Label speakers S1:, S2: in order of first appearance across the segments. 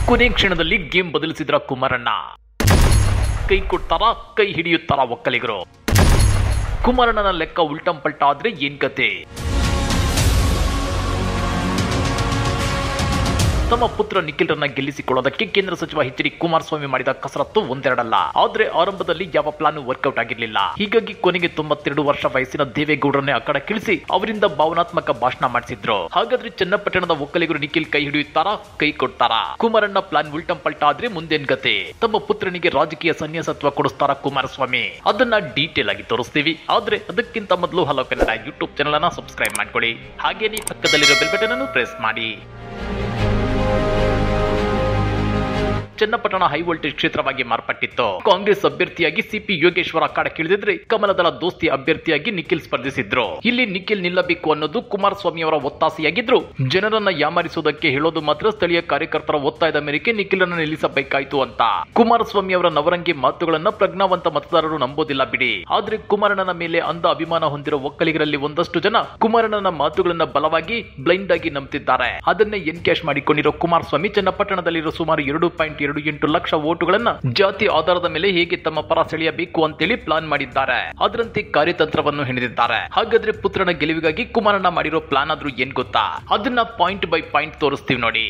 S1: ಕೊನೆ ಕ್ಷಣದಲ್ಲಿ ಗೇಮ್ ಬದಲಿಸಿದ್ರ ಕುಮಾರಣ್ಣ. ಕೈ ಕೊಡ್ತಾರ, ಕೈ ಹಿಡಿಯುತ್ತಾರ ಒಕ್ಕಲಿಗರು. ಕುಮಾರಣ್ಣನ ಲೆಕ್ಕ ಉಲ್ಟಂ ಪಲ್ಟ ಆದ್ರೆ ಏನ್ ಕತೆ? ತಮ್ಮ ಪುತ್ರ ನಿಖಿಲ್ರನ್ನ ಗೆಲ್ಲಿಸಿಕೊಳ್ಳೋದಕ್ಕೆ ಕೇಂದ್ರ ಸಚಿವ ಎಚ್ ಡಿ ಕುಮಾರಸ್ವಾಮಿ ಮಾಡಿದ ಕಸರತ್ತು ಒಂದೆರಡಲ್ಲ. ಆದ್ರೆ ಆರಂಭದಲ್ಲಿ ಯಾವ ಪ್ಲಾನ್ ವರ್ಕೌಟ್ ಆಗಿರ್ಲಿಲ್ಲ. ಹೀಗಾಗಿ ಕೊನೆಗೆ 92 ವರ್ಷ ವಯಸ್ಸಿನ ದೇವೇಗೌಡರನ್ನೇ ಅಕ್ಕಡಕ್ಕಿಳಿಸಿ ಅವರಿಂದ ಭಾವನಾತ್ಮಕ ಭಾಷಣ ಮಾಡಿಸಿದ್ರು. ಹಾಗಾದ್ರೆ ಚನ್ನಪಟ್ಟಣದ ಒಕ್ಕಲಿಗರು ನಿಖಿಲ್ ಕೈ ಹಿಡಿಯುತ್ತಾರಾ, ಕೈ ಕೊಡ್ತಾರಾ? ಕುಮಾರಣ್ಣ ಪ್ಲಾನ್ ಉಲ್ಟಂ ಪಲ್ಟ ಆದ್ರೆ ಮುಂದೇನ್ ಗತೆ? ತಮ್ಮ ಪುತ್ರನಿಗೆ ರಾಜಕೀಯ ಸನ್ಯಾಸತ್ವ ಕೊಡಿಸ್ತಾರ ಕುಮಾರಸ್ವಾಮಿ? ಅದನ್ನ ಡೀಟೇಲ್ ಆಗಿ ತೋರಿಸ್ತೀವಿ. ಆದ್ರೆ ಅದಕ್ಕಿಂತ ಮೊದಲು ಹಲೋ ಕನ್ನಡ ಯೂಟ್ಯೂಬ್ ಚಾನೆಲ್ ಅನ್ನ ಸಬ್ಸ್ಕ್ರೈಬ್ ಮಾಡ್ಕೊಳ್ಳಿ. ಹಾಗೇನೇ ಪಕ್ಕದಲ್ಲಿರೋ ಬೆಲ್ ಬಟನ್ ಅನ್ನು ಪ್ರೆಸ್ ಮಾಡಿ. ಚನ್ನಪಟ್ಟಣ ಹೈ ವೋಲ್ಟೇಜ್ ಕ್ಷೇತ್ರವಾಗಿ ಮಾರ್ಪಟ್ಟಿತ್ತು. ಕಾಂಗ್ರೆಸ್ ಅಭ್ಯರ್ಥಿಯಾಗಿ ಸಿಪಿ ಯೋಗೇಶ್ವರ ಅಖಾಡಕ್ಕಿಳಿದಿದ್ರೆ ಕಮಲದಳ ದೋಸ್ತಿ ಅಭ್ಯರ್ಥಿಯಾಗಿ ನಿಖಿಲ್ ಸ್ಪರ್ಧಿಸಿದ್ರು. ಇಲ್ಲಿ ನಿಖಿಲ್ ನಿಲ್ಲಬೇಕು ಅನ್ನೋದು ಕುಮಾರಸ್ವಾಮಿ ಅವರ ಒತ್ತಾಸೆಯಾಗಿದ್ರು. ಜನರನ್ನ ಯಾಮಾರಿಸುವುದಕ್ಕೆ ಹೇಳೋದು ಮಾತ್ರ ಸ್ಥಳೀಯ ಕಾರ್ಯಕರ್ತರ ಒತ್ತಾಯದ ಮೇರೆಗೆ ನಿಖಿಲನ್ನು ನಿಲ್ಲಿಸಬೇಕಾಯಿತು ಅಂತ. ಕುಮಾರಸ್ವಾಮಿ ಅವರ ನವರಂಗಿ ಮಾತುಗಳನ್ನ ಪ್ರಜ್ಞಾವಂತ ಮತದಾರರು ನಂಬೋದಿಲ್ಲ ಬಿಡಿ. ಆದ್ರೆ ಕುಮಾರಣ್ಣನ ಮೇಲೆ ಅಂಧ ಅಭಿಮಾನ ಹೊಂದಿರೋ ಒಕ್ಕಲಿಗರಲ್ಲಿ ಒಂದಷ್ಟು ಜನ ಕುಮಾರಣ್ಣನ ಮಾತುಗಳನ್ನ ಬಲವಾಗಿ ಬ್ಲೈಂಡ್ ಆಗಿ ನಂಬುತ್ತಿದ್ದಾರೆ. ಅದನ್ನೇ ಎನ್ಕ್ಯಾಶ್ ಮಾಡಿಕೊಂಡಿರೋ ಕುಮಾರಸ್ವಾಮಿ ಚನ್ನಪಟ್ಟಣದಲ್ಲಿರೋ ಸುಮಾರು 2.28 ಲಕ್ಷ ವೋಟುಗಳನ್ನ ಜಾತಿ ಆಧಾರದ ಮೇಲೆ ಹೇಗೆ ತಮ್ಮ ಪರ ಸೆಳೆಯಬೇಕು ಅಂತೇಳಿ ಪ್ಲಾನ್ ಮಾಡಿದ್ದಾರೆ. ಅದರಂತೆ ಕಾರ್ಯತಂತ್ರವನ್ನು ಹೆಣೆದಿದ್ದಾರೆ. ಹಾಗಾದ್ರೆ ಪುತ್ರನ ಗೆಲುವಿಗಾಗಿ ಕುಮಾರಣ್ಣ ಮಾಡಿರೋ ಪ್ಲಾನ್ ಆದ್ರೂ ಏನ್ ಗೊತ್ತಾ? ಅದನ್ನ ಪಾಯಿಂಟ್ ಬೈ ಪಾಯಿಂಟ್ ತೋರಿಸ್ತೀವಿ ನೋಡಿ.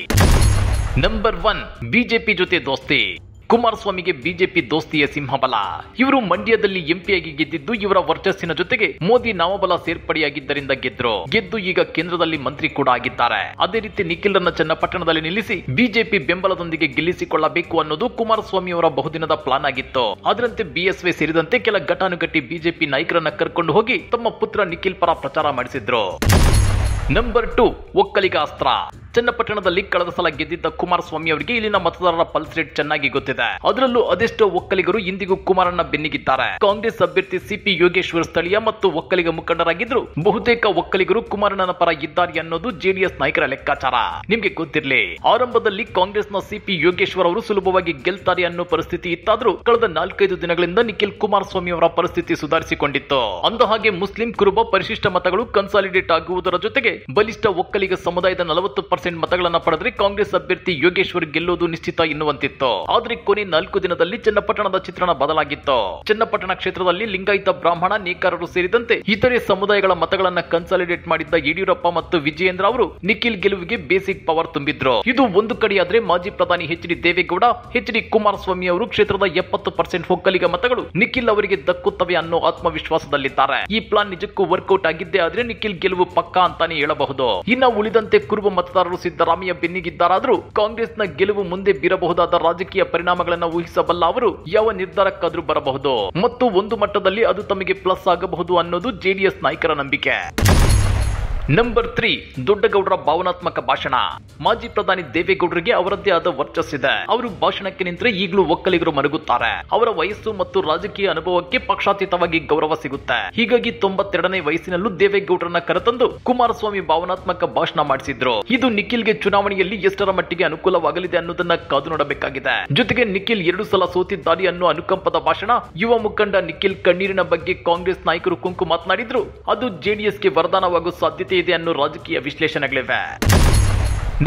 S1: ನಂಬರ್ 1, ಬಿಜೆಪಿ ಜೊತೆ ದೋಸ್ತಿ. ಕುಮಾರಸ್ವಾಮಿಗೆ ಬಿಜೆಪಿ ದೋಸ್ತಿಯ ಸಿಂಹಬಲ. ಇವರು ಮಂಡ್ಯದಲ್ಲಿ ಎಂಪಿಯಾಗಿ ಗೆದ್ದಿದ್ದು ಇವರ ವರ್ಚಸ್ಸಿನ ಜೊತೆಗೆ ಮೋದಿ ನಾಮಬಲ ಸೇರ್ಪಡೆಯಾಗಿದ್ದರಿಂದ ಗೆದ್ದು ಈಗ ಕೇಂದ್ರದಲ್ಲಿ ಮಂತ್ರಿ ಕೂಡ ಆಗಿದ್ದಾರೆ. ಅದೇ ರೀತಿ ನಿಖಿಲ್ರನ್ನ ಚನ್ನಪಟ್ಟಣದಲ್ಲಿ ನಿಲ್ಲಿಸಿ ಬಿಜೆಪಿ ಬೆಂಬಲದೊಂದಿಗೆ ಗೆಲ್ಲಿಸಿಕೊಳ್ಳಬೇಕು ಅನ್ನೋದು ಕುಮಾರಸ್ವಾಮಿ ಅವರ ಬಹುದಿನದ ಪ್ಲಾನ್ ಆಗಿತ್ತು. ಅದರಂತೆ ಬಿಎಸ್ವೈ ಸೇರಿದಂತೆ ಕೆಲ ಘಟಾನುಘಟಿ ಬಿಜೆಪಿ ನಾಯಕರನ್ನ ಕರ್ಕೊಂಡು ಹೋಗಿ ತಮ್ಮ ಪುತ್ರ ನಿಖಿಲ್ ಪರ ಪ್ರಚಾರ ಮಾಡಿಸಿದ್ರು. ನಂಬರ್ 2, ಒಕ್ಕಲಿಗ ಅಸ್ತ್ರ. ಚನ್ನಪಟ್ಟಣದಲ್ಲಿ ಕಳೆದ ಸಲ ಗೆದ್ದಿದ್ದ ಕುಮಾರಸ್ವಾಮಿ ಅವರಿಗೆ ಇಲ್ಲಿನ ಮತದಾರರ ಪಲ್ಸ್ ರೇಟ್ ಚೆನ್ನಾಗಿ ಗೊತ್ತಿದೆ. ಅದರಲ್ಲೂ ಅದೆಷ್ಟೋ ಒಕ್ಕಲಿಗರು ಇಂದಿಗೂ ಕುಮಾರಣ್ಣ ಬೆನ್ನಿಗಿದ್ದಾರೆ. ಕಾಂಗ್ರೆಸ್ ಅಭ್ಯರ್ಥಿ ಸಿಪಿ ಯೋಗೇಶ್ವರ್ ಸ್ಥಳೀಯ ಮತ್ತು ಒಕ್ಕಲಿಗ ಮುಖಂಡರಾಗಿದ್ರು. ಬಹುತೇಕ ಒಕ್ಕಲಿಗರು ಕುಮಾರಣ್ಣನ ಪರ ಇದ್ದಾರೆ ಅನ್ನೋದು ಜೆಡಿಎಸ್ ನಾಯಕರ ಲೆಕ್ಕಾಚಾರ. ನಿಮ್ಗೆ ಗೊತ್ತಿರ್ಲಿ, ಆರಂಭದಲ್ಲಿ ಕಾಂಗ್ರೆಸ್ನ ಸಿಪಿ ಯೋಗೇಶ್ವರ್ ಅವರು ಸುಲಭವಾಗಿ ಗೆಲ್ತಾರೆ ಅನ್ನೋ ಪರಿಸ್ಥಿತಿ ಇತ್ತಾದ್ರೂ ಕಳೆದ 4-5 ದಿನಗಳಿಂದ ನಿಖಿಲ್ ಕುಮಾರಸ್ವಾಮಿ ಅವರ ಪರಿಸ್ಥಿತಿ ಸುಧಾರಿಸಿಕೊಂಡಿತ್ತು. ಅಂದ ಹಾಗೆ ಮುಸ್ಲಿಂ ಕುರುಬ ಪರಿಶಿಷ್ಟ ಮತಗಳು ಕನ್ಸಾಲಿಡೇಟ್ ಆಗುವುದರ ಜೊತೆಗೆ ಬಲಿಷ್ಠ ಒಕ್ಕಲಿಗ ಸಮುದಾಯದ 40% ಮತಗಳನ್ನ ಪಡೆದ್ರೆ ಕಾಂಗ್ರೆಸ್ ಅಭ್ಯರ್ಥಿ ಯೋಗೇಶ್ವರ್ ಗೆಲ್ಲುವುದು ನಿಶ್ಚಿತ ಎನ್ನುವಂತಿತ್ತು. ಆದ್ರೆ ಕೊನೆ 4 ದಿನದಲ್ಲಿ ಚನ್ನಪಟ್ಟಣದ ಚಿತ್ರಣ ಬದಲಾಗಿತ್ತು. ಚನ್ನಪಟ್ಟಣ ಕ್ಷೇತ್ರದಲ್ಲಿ ಲಿಂಗಾಯತ, ಬ್ರಾಹ್ಮಣ, ನೇಕಾರರು ಸೇರಿದಂತೆ ಇತರೆ ಸಮುದಾಯಗಳ ಮತಗಳನ್ನ ಕನ್ಸಾಲಿಡೇಟ್ ಮಾಡಿದ್ದ ಯಡಿಯೂರಪ್ಪ ಮತ್ತು ವಿಜಯೇಂದ್ರ ಅವರು ನಿಖಿಲ್ ಗೆಲುವಿಗೆ ಬೇಸಿಕ್ ಪವರ್ ತುಂಬಿದ್ರು. ಇದು ಒಂದು ಕಡೆಯಾದ್ರೆ ಮಾಜಿ ಪ್ರಧಾನಿ H D Deve Gowda, H D Kumaraswamy ಅವರು ಕ್ಷೇತ್ರದ 70% ಒಕ್ಕಲಿಗ ಮತಗಳು ನಿಖಿಲ್ ಅವರಿಗೆ ದಕ್ಕುತ್ತವೆ ಅನ್ನೋ ಆತ್ಮವಿಶ್ವಾಸದಲ್ಲಿದ್ದಾರೆ. ಈ ಪ್ಲಾನ್ ನಿಜಕ್ಕೂ ವರ್ಕೌಟ್ ಆಗಿದ್ದೇ ಆದ್ರೆ ನಿಖಿಲ್ ಗೆಲುವು ಪಕ್ಕಾ ಅಂತಾನೆ ಹೇಳಬಹುದು. ಇನ್ನ ಉಳಿದಂತೆ ಕುರುಬ ಮತದಾರರು ಸಿದ್ದರಾಮಯ್ಯ ಬೆನ್ನಿಗಿದ್ದಾರಾದ್ರೂ ಕಾಂಗ್ರೆಸ್ನ ಗೆಲುವು ಮುಂದೆ ಬೀರಬಹುದಾದ ರಾಜಕೀಯ ಪರಿಣಾಮಗಳನ್ನು ಊಹಿಸಬಲ್ಲ ಅವರು ಯಾವ ನಿರ್ಧಾರಕ್ಕಾದ್ರೂ ಬರಬಹುದು ಮತ್ತು ಒಂದು ಮಟ್ಟದಲ್ಲಿ ಅದು ತಮಗೆ ಪ್ಲಸ್ ಆಗಬಹುದು ಅನ್ನೋದು ಜೆಡಿಎಸ್ ನಾಯಕರ ನಂಬಿಕೆ. ನಂಬರ್ 3, ದೊಡ್ಡಗೌಡರ ಭಾವನಾತ್ಮಕ ಭಾಷಣ. ಮಾಜಿ ಪ್ರಧಾನಿ ದೇವೇಗೌಡರಿಗೆ ಅವರದ್ದೇ ಆದ ವರ್ಚಸ್ಸಿದೆ. ಅವರು ಭಾಷಣಕ್ಕೆ ನಿಂತರೆ ಈಗಲೂ ಒಕ್ಕಲಿಗರು ಮರುಗುತ್ತಾರೆ. ಅವರ ವಯಸ್ಸು ಮತ್ತು ರಾಜಕೀಯ ಅನುಭವಕ್ಕೆ ಪಕ್ಷಾತೀತವಾಗಿ ಗೌರವ ಸಿಗುತ್ತೆ. ಹೀಗಾಗಿ 92ನೇ ವಯಸ್ಸಿನಲ್ಲೂ ದೇವೇಗೌಡರನ್ನ ಕರೆತಂದು ಕುಮಾರಸ್ವಾಮಿ ಭಾವನಾತ್ಮಕ ಭಾಷಣ ಮಾಡಿಸಿದ್ರು. ಇದು ನಿಖಿಲ್ಗೆ ಚುನಾವಣೆಯಲ್ಲಿ ಎಷ್ಟರ ಮಟ್ಟಿಗೆ ಅನುಕೂಲವಾಗಲಿದೆ ಅನ್ನೋದನ್ನ ಕಾದು ನೋಡಬೇಕಾಗಿದೆ. ಜೊತೆಗೆ ನಿಖಿಲ್ 2 ಸಲ ಸೋತಿದ್ದಾರೆ ಅನ್ನೋ ಅನುಕಂಪದ ಭಾಷಣ. ಯುವ ಮುಖಂಡ ನಿಖಿಲ್ ಕಣ್ಣೀರಿನ ಬಗ್ಗೆ ಕಾಂಗ್ರೆಸ್ ನಾಯಕರು ಕುಂಕು ಮಾತನಾಡಿದ್ರು. ಅದು ಜೆಡಿಎಸ್ಗೆ ವರದಾನವಾಗುವ ಸಾಧ್ಯತೆ ಇದೆ ಅನ್ನೋ ರಾಜಕೀಯ ವಿಶ್ಲೇಷಣೆಗಳಿವೆ.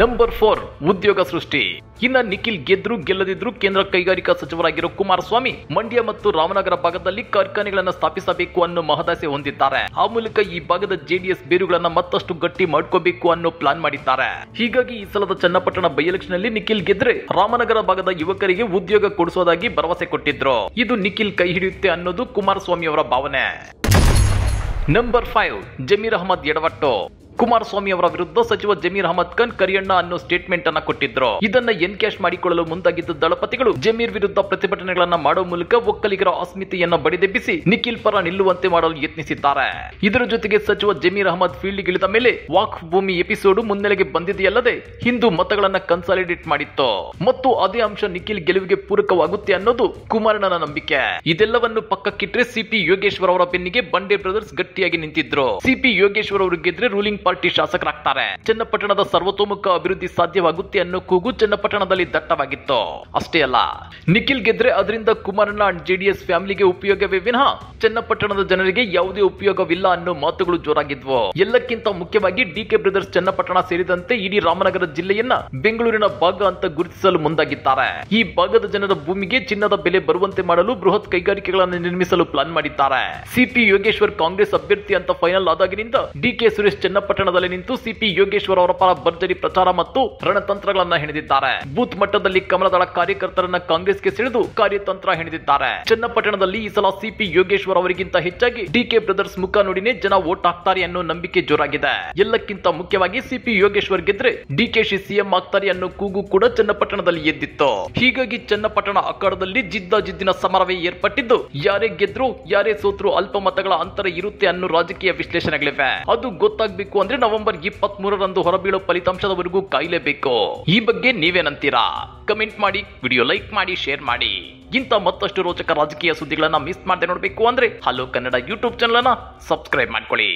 S1: ನಂಬರ್ 4, ಉದ್ಯೋಗ ಸೃಷ್ಟಿ. ಇನ್ನ ನಿಖಿಲ್ ಗೆದ್ರು ಗೆಲ್ಲದಿದ್ರು ಕೇಂದ್ರ ಕೈಗಾರಿಕಾ ಸಚಿವರಾಗಿರೋ ಕುಮಾರಸ್ವಾಮಿ ಮಂಡ್ಯ ಮತ್ತು ರಾಮನಗರ ಭಾಗದಲ್ಲಿ ಕಾರ್ಖಾನೆಗಳನ್ನು ಸ್ಥಾಪಿಸಬೇಕು ಅನ್ನೋ ಮಹದಾಸೆ ಹೊಂದಿದ್ದಾರೆ. ಆ ಮೂಲಕ ಈ ಭಾಗದ ಜೆಡಿಎಸ್ ಬೇರುಗಳನ್ನ ಮತ್ತಷ್ಟು ಗಟ್ಟಿ ಮಾಡ್ಕೋಬೇಕು ಅನ್ನೋ ಪ್ಲಾನ್ ಮಾಡಿದ್ದಾರೆ. ಹೀಗಾಗಿ ಈ ಸಲದ ಚನ್ನಪಟ್ಟಣ ಬೈ ಎಲೆಕ್ಷನ್ ನಲ್ಲಿ ನಿಖಿಲ್ ಗೆದ್ರೆ ರಾಮನಗರ ಭಾಗದ ಯುವಕರಿಗೆ ಉದ್ಯೋಗ ಕೊಡಿಸೋದಾಗಿ ಭರವಸೆ ಕೊಟ್ಟಿದ್ರು. ಇದು ನಿಖಿಲ್ ಕೈ ಹಿಡಿಯುತ್ತೆ ಅನ್ನೋದು ಕುಮಾರಸ್ವಾಮಿ ಅವರ ಭಾವನೆ. ನಂಬರ್ 5, ಜಮೀರ್ ಅಹಮದ್ ಎಡವಟ್ಟು. ಕುಮಾರಸ್ವಾಮಿ ಅವರ ವಿರುದ್ಧ ಸಚಿವ ಜಮೀರ್ ಅಹಮದ್ ಖಾನ್ ಕರಿಯಣ್ಣ ಅನ್ನೋ ಸ್ಟೇಟ್ಮೆಂಟ್ ಅನ್ನ ಕೊಟ್ಟಿದ್ರು. ಇದನ್ನ ಎನ್ಕ್ಯಾಶ್ ಮಾಡಿಕೊಳ್ಳಲು ಮುಂದಾಗಿದ್ದ ದಳಪತಿಗಳು ಜಮೀರ್ ವಿರುದ್ಧ ಪ್ರತಿಭಟನೆಗಳನ್ನ ಮಾಡುವ ಮೂಲಕ ಒಕ್ಕಲಿಗರ ಅಸ್ಮಿತೆಯನ್ನ ಬಡಿದೆಬ್ಬಿಸಿ ನಿಖಿಲ್ ಪರ ನಿಲ್ಲುವಂತೆ ಮಾಡಲು ಯತ್ನಿಸಿದ್ದಾರೆ. ಇದರ ಜೊತೆಗೆ ಸಚಿವ ಜಮೀರ್ ಅಹಮದ್ ಫೀಲ್ಡ್ ಇಳಿದ ಮೇಲೆ ವಾಕ್ ಭೂಮಿ ಎಪಿಸೋಡ್ ಮುನ್ನೆಲೆಗೆ ಬಂದಿದೆಯಲ್ಲದೆ ಹಿಂದೂ ಮತಗಳನ್ನ ಕನ್ಸಾಲಿಡೇಟ್ ಮಾಡಿತ್ತು ಮತ್ತು ಅದೇ ಅಂಶ ನಿಖಿಲ್ ಗೆಲುವಿಗೆ ಪೂರಕವಾಗುತ್ತೆ ಅನ್ನೋದು ಕುಮಾರಣ್ಣನ ನಂಬಿಕೆ. ಇದೆಲ್ಲವನ್ನು ಪಕ್ಕಕ್ಕಿಟ್ರೆ ಸಿಪಿ ಯೋಗೇಶ್ವರ್ ಅವರ ಬೆನ್ನಿಗೆ ಬಂಡೆ ಬ್ರದರ್ಸ್ ಗಟ್ಟಿಯಾಗಿ ನಿಂತಿದ್ರು. ಸಿಪಿ ಯೋಗೇಶ್ವರ್ ಅವರು ಗೆದ್ರೆ ರೂಲಿಂಗ್ ಪಾರ್ಟಿ ಶಾಸಕರಾಗ್ತಾರೆ. ಚನ್ನಪಟ್ಟಣದ ಸರ್ವತೋಮುಖ ಅಭಿವೃದ್ಧಿ ಸಾಧ್ಯವಾಗುತ್ತೆ ಅನ್ನೋ ಕೂಗು ಚನ್ನಪಟ್ಟಣದಲ್ಲಿ ದಟ್ಟವಾಗಿತ್ತು. ಅಷ್ಟೇ ಅಲ್ಲ, ನಿಖಿಲ್ ಗೆದ್ರೆ ಅದರಿಂದ ಕುಮಾರಣ್ಣ ಅಂಡ್ ಜೆಡಿಎಸ್ ಫ್ಯಾಮಿಲಿಗೆ ಉಪಯೋಗವೇ ವಿನಃ ಚನ್ನಪಟ್ಟಣದ ಜನರಿಗೆ ಯಾವುದೇ ಉಪಯೋಗವಿಲ್ಲ ಅನ್ನೋ ಮಾತುಗಳು ಜೋರಾಗಿದ್ವು. ಎಲ್ಲಕ್ಕಿಂತ ಮುಖ್ಯವಾಗಿ ಡಿಕೆ ಬ್ರದರ್ಸ್ ಚನ್ನಪಟ್ಟಣ ಸೇರಿದಂತೆ ಇಡೀ ರಾಮನಗರ ಜಿಲ್ಲೆಯನ್ನ ಬೆಂಗಳೂರಿನ ಭಾಗ ಅಂತ ಗುರುತಿಸಲು ಮುಂದಾಗಿದ್ದಾರೆ. ಈ ಭಾಗದ ಜನರ ಭೂಮಿಗೆ ಚಿನ್ನದ ಬೆಲೆ ಬರುವಂತೆ ಮಾಡಲು ಬೃಹತ್ ಕೈಗಾರಿಕೆಗಳನ್ನು ನಿರ್ಮಿಸಲು ಪ್ಲಾನ್ ಮಾಡಿದ್ದಾರೆ. ಸಿಪಿ ಯೋಗೇಶ್ವರ್ ಕಾಂಗ್ರೆಸ್ ಅಭ್ಯರ್ಥಿ ಅಂತ ಫೈನಲ್ ಆದಾಗಿನಿಂದ ಡಿಕೆ ಸುರೇಶ್ ಚನ್ನಪಟ್ಟಣದಲ್ಲಿ ನಿಂತು ಸಿಪಿ ಯೋಗೇಶ್ವರ್ ಅವರ ಪರ ಭರ್ಜರಿ ಪ್ರಚಾರ ಮತ್ತು ರಣತಂತ್ರಗಳನ್ನ ಹೆಣೆದಿದ್ದಾರೆ. ಬೂತ್ ಮಟ್ಟದಲ್ಲಿ ಕಮಲದಳ ಕಾರ್ಯಕರ್ತರನ್ನ ಕಾಂಗ್ರೆಸ್ಗೆ ಸೆಳೆದು ಕಾರ್ಯತಂತ್ರ ಹೆಣೆದಿದ್ದಾರೆ. ಚನ್ನಪಟ್ಟಣದಲ್ಲಿ ಈ ಸಲ ಸಿಪಿ ಯೋಗೇಶ್ವರ್ ಅವರಿಗಿಂತ ಹೆಚ್ಚಾಗಿ ಡಿಕೆ ಬ್ರದರ್ಸ್ ಮುಖ ನೋಡಿನೇ ಜನ ವೋಟ್ ಹಾಕ್ತಾರೆ ಅನ್ನೋ ನಂಬಿಕೆ ಜೋರಾಗಿದೆ. ಎಲ್ಲಕ್ಕಿಂತ ಮುಖ್ಯವಾಗಿ ಸಿಪಿ ಯೋಗೇಶ್ವರ್ ಗೆದ್ರೆ ಡಿಕೆಶಿ ಸಿಎಂ ಆಗ್ತಾರೆ ಅನ್ನೋ ಕೂಗು ಕೂಡ ಚನ್ನಪಟ್ಟಣದಲ್ಲಿ ಎದ್ದಿತ್ತು. ಹೀಗಾಗಿ ಚನ್ನಪಟ್ಟಣ ಅಖಾಡದಲ್ಲಿ ಜಿದ್ದಿನ ಸಮರವೇ ಏರ್ಪಟ್ಟಿದ್ದು, ಯಾರೇ ಗೆದ್ರು ಯಾರೇ ಸೋತ್ರು ಅಲ್ಪ ಮತಗಳ ಅಂತರ ಇರುತ್ತೆ ಅನ್ನೋ ರಾಜಕೀಯ ವಿಶ್ಲೇಷಣೆಗಳಿವೆ. ಅದು ಗೊತ್ತಾಗಬೇಕು ಅಂದ್ರೆ ನವೆಂಬರ್ 23ರಂದು ಹೊರಬೀಳೋ ಫಲಿತಾಂಶದವರೆಗೂ ಕಾಯಲೇಬೇಕು. ಈ ಬಗ್ಗೆ ನೀವೇನಂತೀರಾ? ಕಮೆಂಟ್ ಮಾಡಿ, ವಿಡಿಯೋ ಲೈಕ್ ಮಾಡಿ, ಶೇರ್ ಮಾಡಿ. ಇಂಥ ಮತ್ತಷ್ಟು ರೋಚಕ ರಾಜಕೀಯ ಸುದ್ದಿಗಳನ್ನ ಮಿಸ್ ಮಾಡದೆ ನೋಡಬೇಕು ಅಂದ್ರೆ ಹಲೋ ಕನ್ನಡ ಯೂಟ್ಯೂಬ್ ಚಾನಲ್ ಅನ್ನ ಸಬ್ಸ್ಕ್ರೈಬ್ ಮಾಡ್ಕೊಳ್ಳಿ.